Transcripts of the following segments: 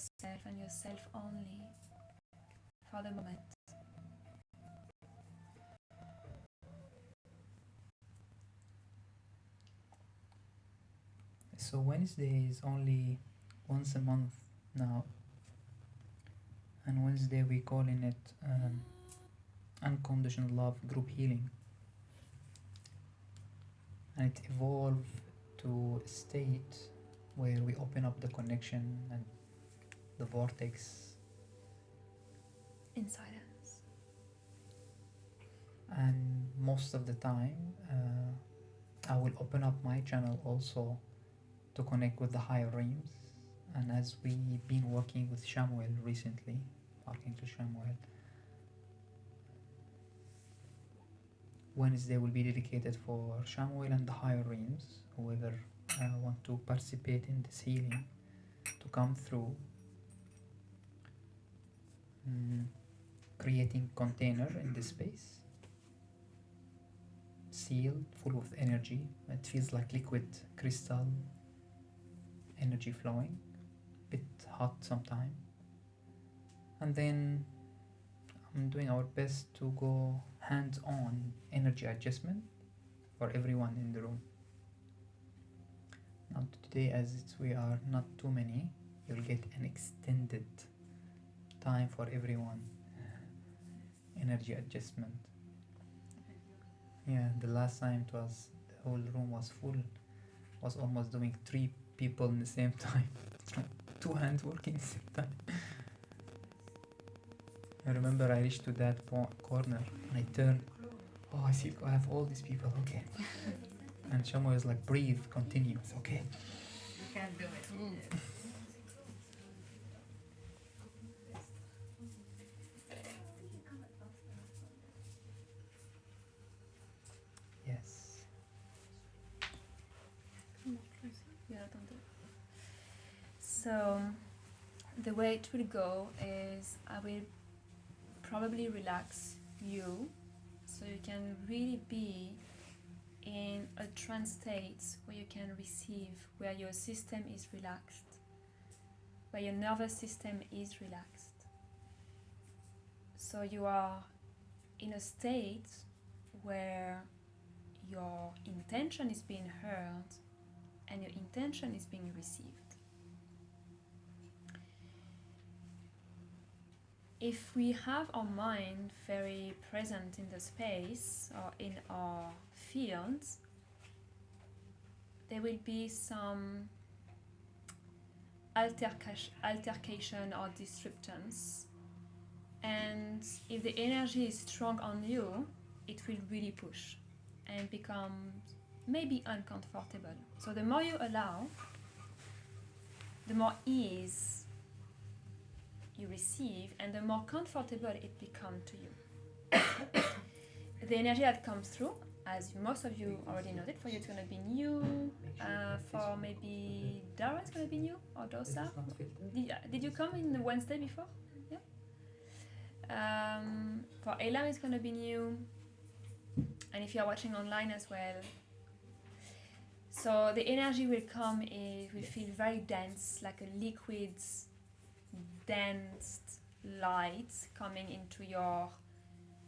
yourself and yourself only for the moment. So Wednesday is only once a month now, and Wednesday we calling it unconditional love group healing, and it evolved to a state where we open up the connection and the vortex, In silence. and most of the time I will open up my channel also to connect with the higher realms. And as we've been working with Shamuel recently, Archangel Shamuel, Wednesday will be dedicated for Shamuel and the higher realms, whoever want to participate in this healing, to come through, creating container in this space, sealed, full of energy. It feels like liquid crystal energy flowing, a bit hot sometime. And then I'm doing our best to go hands-on energy adjustment for everyone in the room. Now today, as we are not too many, you'll get an extended time for everyone. Energy adjustment. Yeah, the last time it was, the whole room was full, was almost doing 3 people in the same time. 2 hands working at the same time. I remember I reached to that corner and I turned, oh, I see, I have all these people, okay. And Shamo is like, breathe, continue, it's okay. You can't do it. Yes. So the way it will go is I will probably relax you so you can really be in a trance state where you can receive, where your system is relaxed, where your nervous system is relaxed. So you are in a state where your intention is being heard and your intention is being received. If we have our mind very present in the space or in our fields, there will be some altercation or disruptions. And if the energy is strong on you, it will really push and become maybe uncomfortable. So the more you allow, the more ease you receive and the more comfortable it becomes to you. The energy that comes through, as most of you already know it, for you it's going to be new, for maybe Dara it's going to be new, or Dosa. Did you come in the Wednesday before? Yeah. For Elam it's going to be new, and if you are watching online as well. So the energy will come, it will feel very dense, like a liquid, dense light coming into your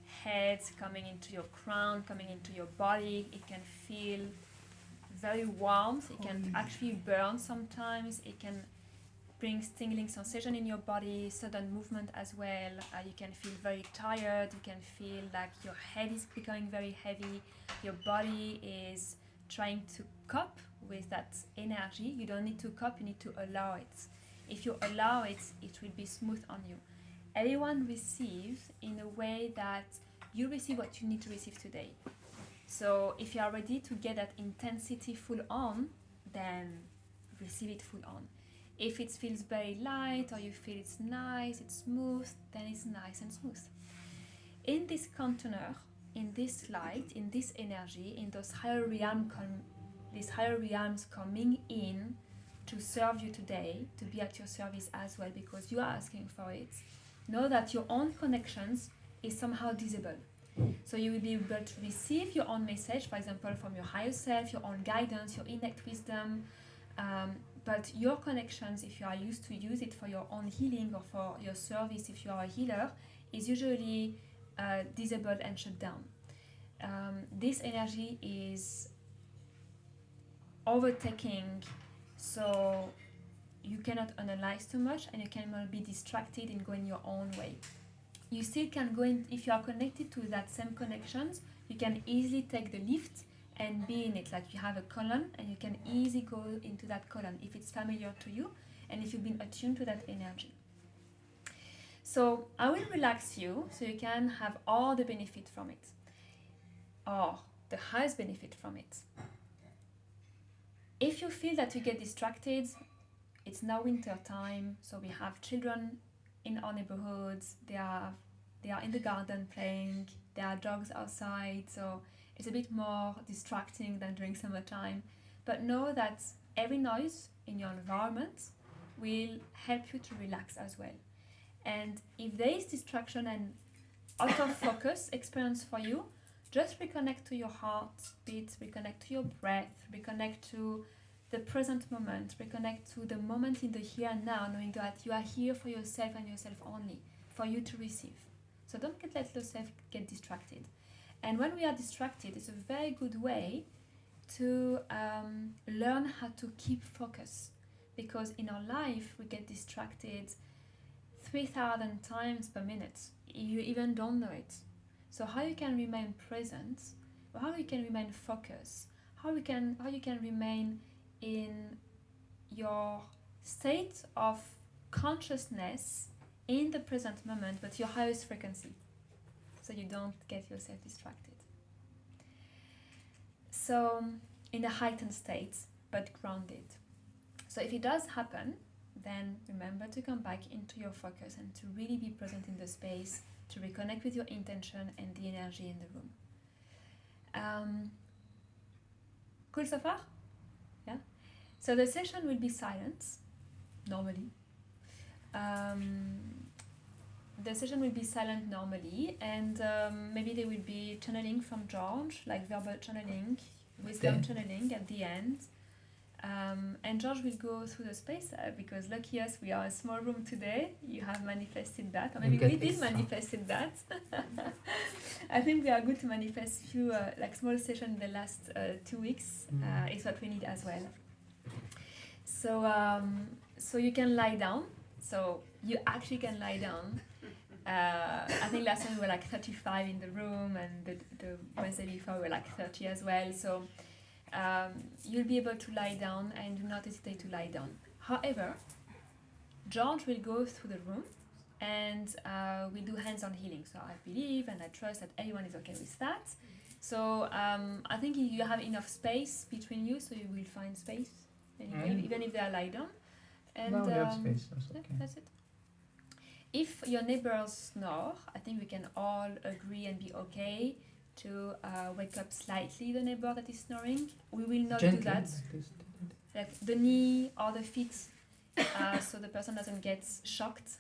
head, coming into your crown, coming into your body. It can feel very warm. It can actually burn sometimes. It can bring tingling sensation in your body, sudden movement as well. You can feel very tired. You can feel like your head is becoming very heavy. Your body is trying to cope with that energy. You don't need to cope, you need to allow it. If you allow it, it will be smooth on you. Everyone receives in a way that you receive what you need to receive today. So if you are ready to get that intensity full on, then receive it full on. If it feels very light or you feel it's nice, it's smooth, then it's nice and smooth. In this container, in this light, in this energy, in those higher realms coming in to serve you today, to be at your service as well, because you are asking for it. Know that your own connections is somehow visible. So you will be able to receive your own message, for example, from your higher self, your own guidance, your innate wisdom, But your connections, if you are used to use it for your own healing or for your service, if you are a healer, is usually disabled and shut down. This energy is overtaking, so you cannot analyze too much and you cannot be distracted and go in your own way. You still can go in, if you are connected to that same connections, you can easily take the lift and be in it. Like you have a column and you can easily go into that column if it's familiar to you and if you've been attuned to that energy. So I will relax you so you can have all the benefit from it, or the highest benefit from it. If you feel that you get distracted, it's now winter time, so we have children in our neighborhoods. They are in the garden playing. There are dogs outside, so it's a bit more distracting than during summertime. But know that every noise in your environment will help you to relax as well. And if there is distraction and out of focus experience for you, just reconnect to your heartbeat, reconnect to your breath, reconnect to the present moment, reconnect to the moment in the here and now, knowing that you are here for yourself and yourself only, for you to receive. So don't let yourself get distracted. And when we are distracted, it's a very good way to learn how to keep focus. Because in our life, we get distracted 3,000 times per minute. You even don't know it. So how you can remain present, or how you can remain focused, how you can remain in your state of consciousness in the present moment, but your highest frequency, so you don't get yourself distracted. So in a heightened state, but grounded. So if it does happen, then remember to come back into your focus and to really be present in the space, to reconnect with your intention and the energy in the room. Cool so far? Yeah? So the session will be silent, normally. The session will be silent normally, and maybe there will be channeling from George, like verbal channeling, wisdom channeling at the end. And George will go through the space because lucky us, we are a small room today. You have manifested that, or maybe we did manifested that. I think we are good to manifest few like small sessions in the last 2 weeks. It's what we need as well. So you can lie down. So you actually can lie down. I think last time we were like 35 in the room, and the Wednesday before we were like 30 as well. So you'll be able to lie down, and do not hesitate to lie down. However, George will go through the room and we'll do hands-on healing. So I believe and I trust that everyone is okay with that. So I think you have enough space between you, so you will find space anyway, even if they are lie down. And we have space. That's okay. That's it. If your neighbors snore, I think we can all agree and be okay to wake up slightly the neighbor that is snoring. We will not Gently, do that, like the knee or the feet, so the person doesn't get shocked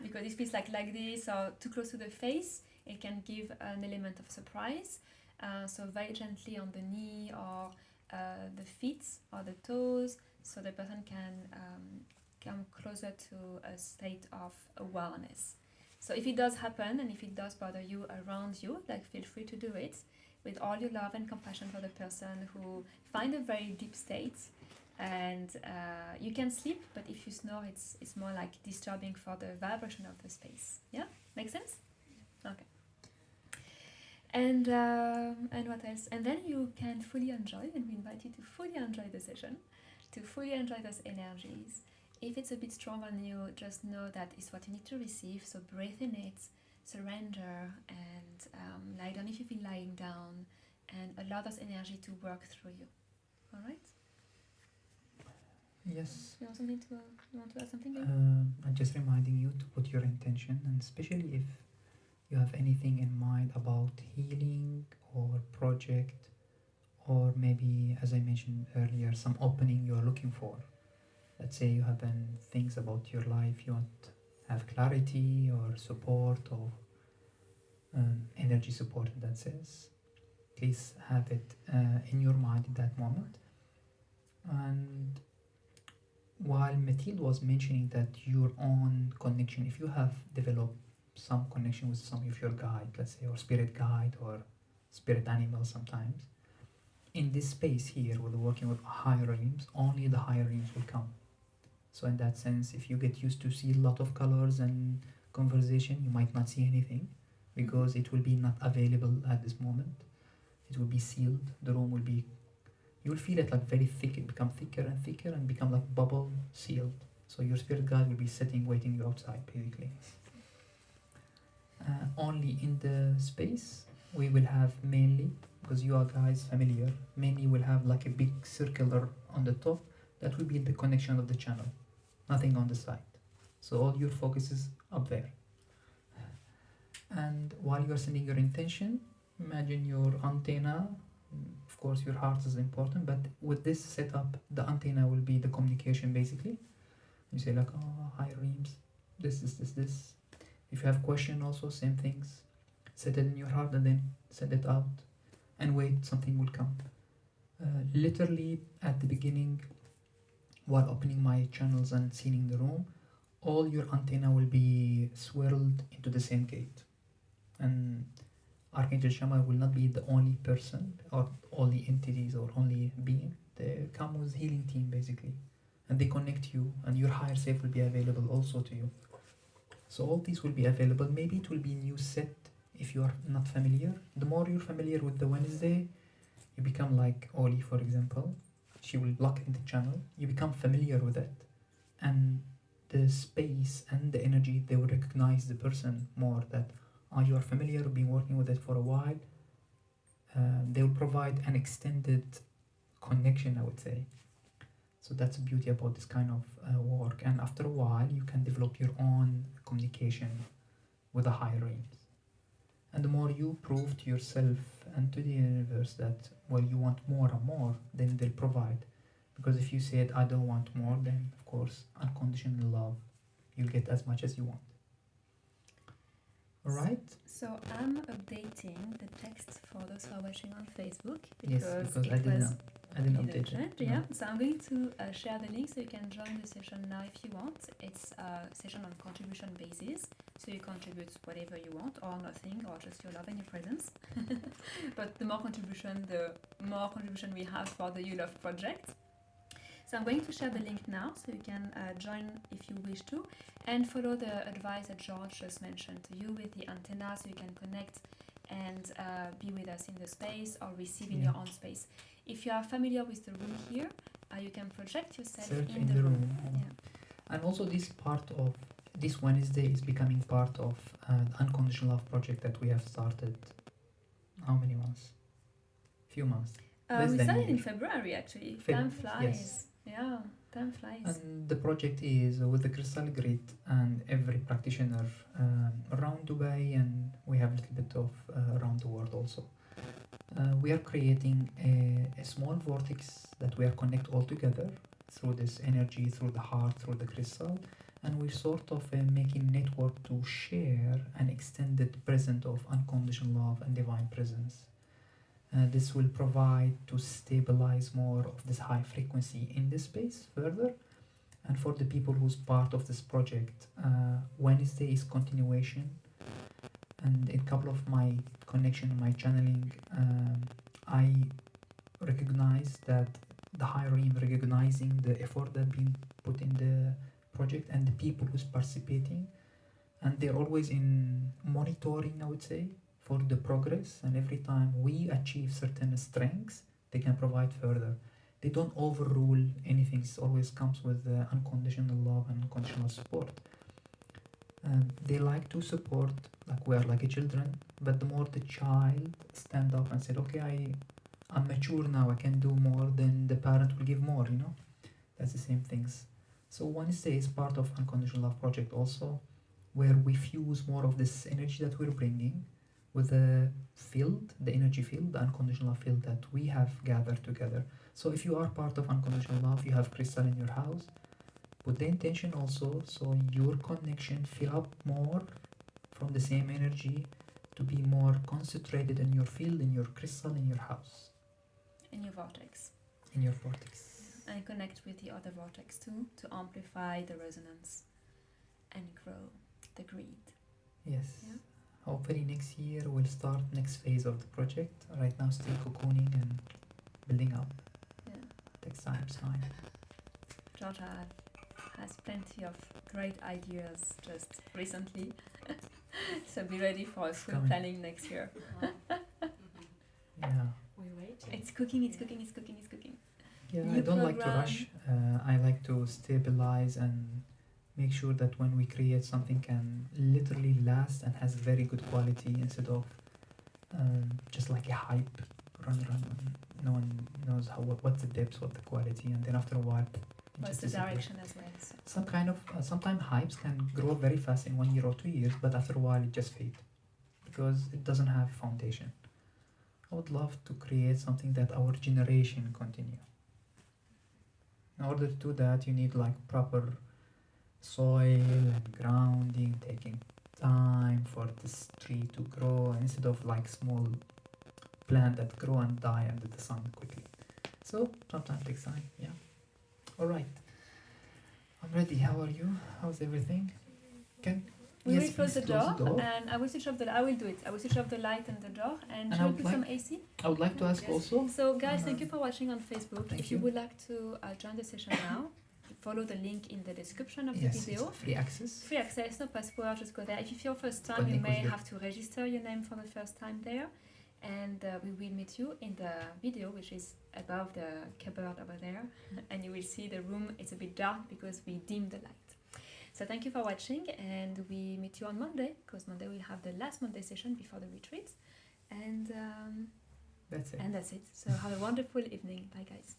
because if it's like this or too close to the face, it can give an element of surprise. So very gently on the knee or the feet or the toes, so the person can come closer to a state of awareness. So if it does happen and if it does bother you around you, like feel free to do it with all your love and compassion for the person who find a very deep state. And you can sleep, but if you snore, it's more like disturbing for the vibration of the space. Yeah, make sense? Okay. And what else? And then you can fully enjoy, and we invite you to fully enjoy the session, to fully enjoy those energies. If it's a bit strong on you, just know that it's what you need to receive. So breathe in it, surrender, and lie down if you feel lying down, and allow this energy to work through you. All right? Yes. You want to add something? I'm just reminding you to put your intention, and especially if you have anything in mind about healing or project, or maybe, as I mentioned earlier, some opening you are looking for. Let's say you have things about your life you want to have clarity or support or energy support in that sense. Please have it in your mind at that moment. And while Mathilde was mentioning that your own connection, if you have developed some connection with some of your guide, let's say, or spirit guide or spirit animal sometimes, in this space here, where we're working with higher realms, only the higher realms will come. So in that sense, if you get used to see a lot of colors and conversation, you might not see anything because it will be not available at this moment. It will be sealed. The room will be, you will feel it like very thick. It become thicker and thicker and become like bubble sealed. So your spirit guide will be sitting, waiting you outside, basically. Only in the space we will have mainly, because you are guys familiar, mainly will have like a big circular on the top. That will be the connection of the channel, nothing on the side. So all your focus is up there. And while you are sending your intention, imagine your antenna. Of course, your heart is important, but with this setup, the antenna will be the communication basically. You say like, oh, high realms, this. If you have question also, same things. Set it in your heart and then send it out and wait, something will come. Literally at the beginning, while opening my channels and sealing the room, all your antenna will be swirled into the same gate. And Archangel Shammai will not be the only person or only entities or only being. They come with healing team basically. And they connect you and your higher self will be available also to you. So all these will be available. Maybe it will be new set if you are not familiar. The more you're familiar with the Wednesday, you become like Oli, for example. She will block in the channel. You become familiar with it. And the space and the energy, they will recognize the person more that you are familiar, been working with it for a while. They will provide an extended connection, I would say. So that's the beauty about this kind of work. And after a while, you can develop your own communication with the higher realms. And the more you prove to yourself and to the universe that, well, you want more and more, then they'll provide. Because if you said, I don't want more, then of course, unconditional love, you'll get as much as you want. Alright? So I'm updating the text for those who are watching on Facebook Yes, because I didn't update it. Yeah, so I'm going to share the link so you can join the session now if you want. It's a session on contribution basis, so you contribute whatever you want or nothing or just your love and your presence. But the more contribution we have for the You Love project. So I'm going to share the link now so you can join if you wish to and follow the advice that George just mentioned to you with the antenna so you can connect and be with us in the space or receive in your own space. If you are familiar with the room here, you can project yourself in the room. Yeah. And also this part of this Wednesday is becoming part of the Unconditional Love project that we have started. How many months? Few months. We started in February actually. Time flies. Yes. Yeah, time flies. And the project is with the Crystal Grid and every practitioner around Dubai, and we have a little bit of around the world also. We are creating a small vortex that we are connect all together through this energy, through the heart, through the crystal, and we're sort of making network to share an extended present of unconditional love and divine presence. This will provide to stabilize more of this high frequency in this space further. And for the people who's part of this project, Wednesday is continuation. And in a couple of my connection, my channeling, I recognize that the higher realm recognizing the effort that being put in the project and the people who's participating, and they're always in monitoring, I would say, for the progress. And every time we achieve certain strengths, they can provide further. They don't overrule anything. It always comes with unconditional love and unconditional support. They like to support, like we are like a children, but the more the child stand up and said, okay, I'm mature now, I can do more, then the parent will give more, you know. That's the same things. So Wednesday is part of Unconditional Love project also, where we fuse more of this energy that we're bringing with the field, the energy field, the unconditional love field that we have gathered together. So if you are part of Unconditional Love, you have crystal in your house, put the intention also, so your connection fill up more from the same energy to be more concentrated in your field, in your crystal, in your house. In your vortex. In your vortex. and connect with the other vortex too to amplify the resonance and grow the greed. Yes. Yeah. Hopefully next year we'll start next phase of the project. Right now still cocooning and building up. Yeah. Takes time. Georgia has plenty of great ideas just recently. So be ready for full coming. planning next year. Yeah. We wait. It's cooking. Yeah, New I don't like to program. rush. I like to stabilize and make sure that when we create something can literally last and has very good quality instead of just like a hype. Run. No one knows what's the depth, what's the quality, and then after a while, it What's just the disappears. direction as well? So. Some kind of sometimes hypes can grow very fast in 1 year or 2 years, but after a while it just fades because it doesn't have foundation. I would love to create something that our generation continue. In order to do that, you need like proper soil and grounding, taking time for this tree to grow instead of like small plant that grow and die under the sun quickly. So sometimes takes time. Yeah. All right. I'm ready. How are you? How's everything? Can We yes, will close please the door, and I will switch off I will do it. I will switch off the light and the door, and And I shall we would put some AC? I would like to ask Yes. also. So guys, thank you for watching on Facebook. Thank If you you. would like to join the session now, follow the link in the description of the Yes, it's video. free access. Free access, no password, just go there. If it's your first time, you Connect may with the- have to register your name for the first time there. And we will meet you in the video, which is above the cupboard over there. And you will see the room, it's a bit dark because we dim the light. So thank you for watching, and we meet you on Monday, because Monday we'll have the last Monday session before the retreat. And That's it. that's it. So have a wonderful evening. Bye, guys.